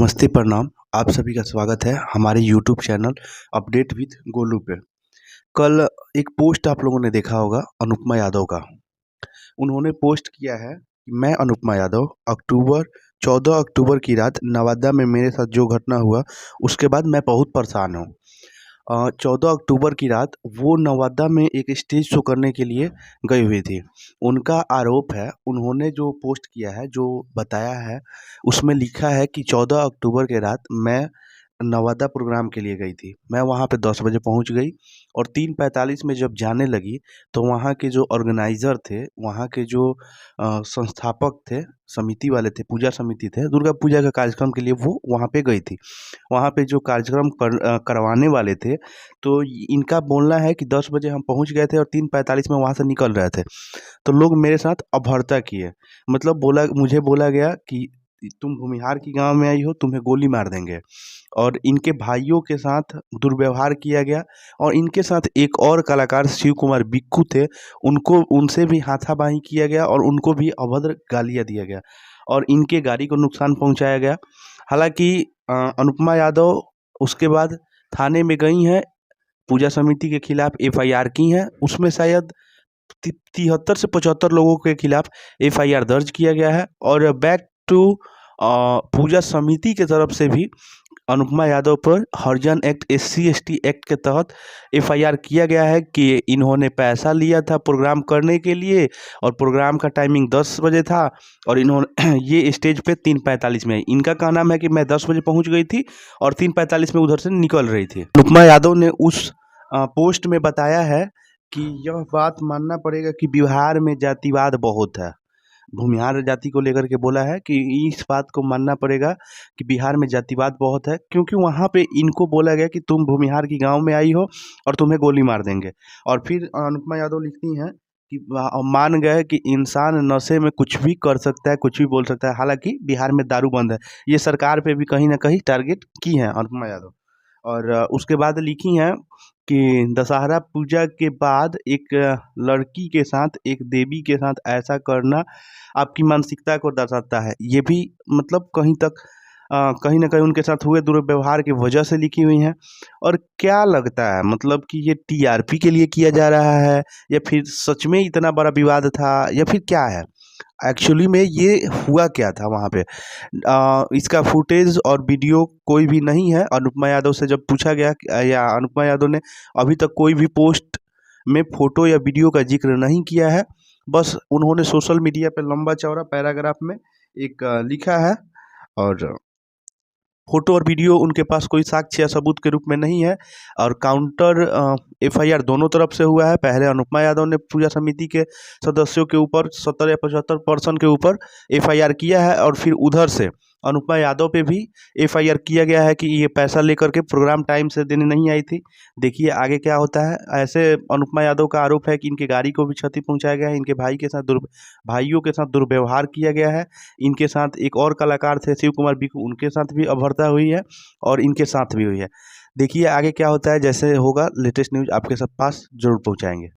नमस्ते, प्रणाम। आप सभी का स्वागत है हमारे YouTube channel update with Golu पे। कल एक पोस्ट आप लोगों ने देखा होगा अनुपमा यादव का। उन्होंने पोस्ट किया है कि मैं अनुपमा यादव 14 अक्टूबर की रात नवादा में मेरे साथ जो घटना हुआ उसके बाद मैं बहुत परेशान हूँ। 14 अक्टूबर की रात वो नवादा में एक स्टेज शो करने के लिए गई हुई थी। उनका आरोप है, उन्होंने जो पोस्ट किया है, जो बताया है, उसमें लिखा है कि 14 अक्टूबर के रात मैं नवादा प्रोग्राम के लिए गई थी। मैं वहाँ पे 10 बजे पहुँच गई और 3:45 में जब जाने लगी तो वहाँ के जो ऑर्गेनाइज़र थे, वहाँ के जो संस्थापक थे, समिति वाले थे, पूजा समिति थे, दुर्गा पूजा के कार्यक्रम के लिए वो वहाँ पे गई थी। वहाँ पे जो कार्यक्रम करवाने वाले थे, तो इनका बोलना है कि 10 बजे हम पहुँच गए थे और 3:45 में वहाँ से निकल रहे थे। तो लोग मेरे साथ अभद्रता किए। मतलब मुझे बोला गया कि तुम भूमिहार की गाँव में आई हो, तुम्हें गोली मार देंगे। और इनके भाइयों के साथ दुर्व्यवहार किया गया और इनके साथ एक और कलाकार शिव कुमार बिक्कू थे, उनसे भी हाथापाई किया गया और उनको भी अभद्र गालियाँ दिया गया और इनके गाड़ी को नुकसान पहुँचाया गया। हालाँकि अनुपमा यादव उसके बाद थाने में गई हैं, पूजा समिति के खिलाफ एफआईआर की है। उसमें शायद 73 से 75 लोगों के खिलाफ एफआईआर दर्ज किया गया है और बैक टू पूजा समिति के तरफ से भी अनुपमा यादव पर हरिजन एक्ट, SC/ST एक्ट के तहत एफआईआर किया गया है कि इन्होंने पैसा लिया था प्रोग्राम करने के लिए और प्रोग्राम का टाइमिंग 10 बजे था और इन्होंने ये स्टेज पे 3:45 में आई। इनका कहना है कि मैं 10 बजे पहुंच गई थी और 3:45 में उधर से निकल रही थी। अनुपमा यादव ने उस पोस्ट में बताया है कि यह बात मानना पड़ेगा कि बिहार में जातिवाद बहुत है। भूमिहार जाति को लेकर के बोला है कि इस बात को मानना पड़ेगा कि बिहार में जातिवाद बहुत है, क्योंकि वहाँ पे इनको बोला गया कि तुम भूमिहार की गांव में आई हो और तुम्हें गोली मार देंगे। और फिर अनुपमा यादव लिखती हैं कि मान गए कि इंसान नशे में कुछ भी कर सकता है, कुछ भी बोल सकता है। हालांकि बिहार में दारू बंद है। ये सरकार पे भी कहीं ना कहीं टारगेट की है अनुपमा यादव। और उसके बाद लिखी हैं कि दशहरा पूजा के बाद एक लड़की के साथ, एक देवी के साथ ऐसा करना आपकी मानसिकता को दर्शाता है। ये भी मतलब कहीं न कहीं उनके साथ हुए दुर्व्यवहार की वजह से लिखी हुई हैं। और क्या लगता है, मतलब कि ये टीआरपी के लिए किया जा रहा है या फिर सच में इतना बड़ा विवाद था या फिर क्या है? एक्चुअली में ये हुआ क्या था वहाँ पे? इसका फुटेज और वीडियो कोई भी नहीं है। अनुपमा यादव से जब पूछा गया या अनुपमा यादव ने अभी तक कोई भी पोस्ट में फ़ोटो या वीडियो का ज़िक्र नहीं किया है। बस उन्होंने सोशल मीडिया पे लंबा-चौड़ा पैराग्राफ में एक लिखा है और फ़ोटो और वीडियो उनके पास कोई साक्ष्य या सबूत के रूप में नहीं है। और काउंटर एफआईआर दोनों तरफ से हुआ है। पहले अनुपमा यादव ने पूजा समिति के सदस्यों के ऊपर 70 या 75 पर्सन के ऊपर एफआईआर किया है और फिर उधर से अनुपमा यादव पे भी एफआईआर किया गया है कि ये पैसा लेकर के प्रोग्राम टाइम से देने नहीं आई थी। देखिए आगे क्या होता है। ऐसे अनुपमा यादव का आरोप है कि इनकी गाड़ी को भी क्षति पहुंचाया गया है, इनके भाइयों के साथ दुर्व्यवहार किया गया है। इनके साथ एक और कलाकार थे शिव कुमार बिक्कू, उनके साथ भी अभद्रता हुई है और इनके साथ भी हुई है। देखिए आगे क्या होता है। जैसे होगा लेटेस्ट न्यूज़ आपके सब पास ज़रूर पहुँचाएँगे।